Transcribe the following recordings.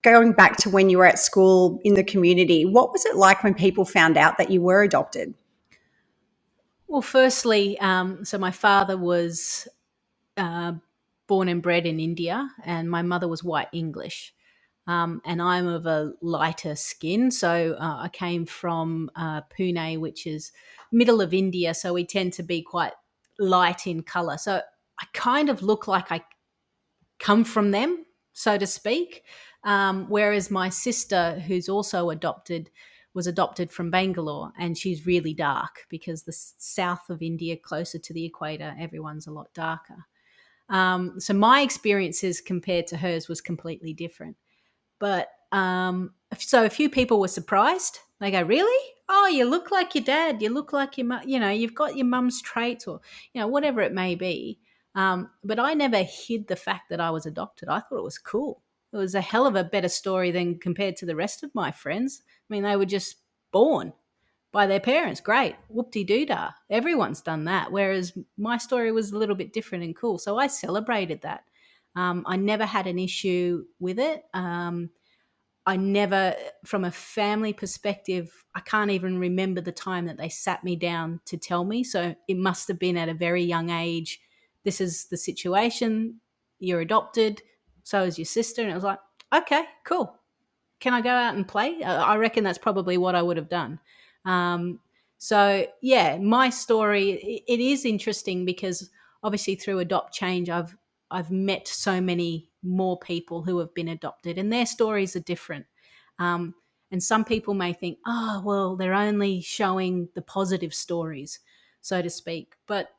Going back to when you were at school in the community, what was it like when people found out that you were adopted? Well, firstly, so my father was uh, born and bred in India, and my mother was white English. And I'm of a lighter skin, so I came from Pune, which is middle of India, so we tend to be quite light in colour. So I kind of look like I come from them, so to speak. Whereas my sister, who's also adopted, was adopted from Bangalore, and she's really dark because the south of India, closer to the equator, everyone's a lot darker. So my experiences compared to hers was completely different. But so a few people were surprised. They go, "Really? Oh, you look like your dad. You look like your mum. You know, you've got your mum's traits, or whatever it may be." But I never hid the fact that I was adopted. I thought it was cool. It was a hell of a better story than compared to the rest of my friends. I mean, they were just born by their parents. Great, whoop-de-doo-dah. Everyone's done that. Whereas my story was a little bit different and cool. So I celebrated that. I never had an issue with it. I never, from a family perspective, I can't even remember the time that they sat me down to tell me. So it must have been at a very young age. This is the situation. You're adopted. So is your sister. And it was like, okay, cool. Can I go out and play? I reckon that's probably what I would have done. Um, so yeah, my story, it is interesting because obviously through Adopt Change, I've met so many more people who have been adopted, and their stories are different. Um, and some people may think, oh, well, they're only showing the positive stories, so to speak. But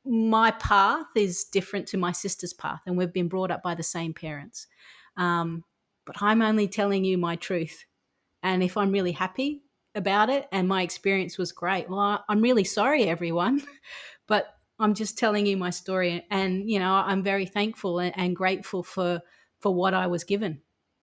my path is different to my sister's path, and we've been brought up by the same parents. Um, but I'm only telling you my truth. And if I'm really happy about it and my experience was great, well, I'm really sorry, everyone, but I'm just telling you my story. And, I'm very thankful and grateful for what I was given.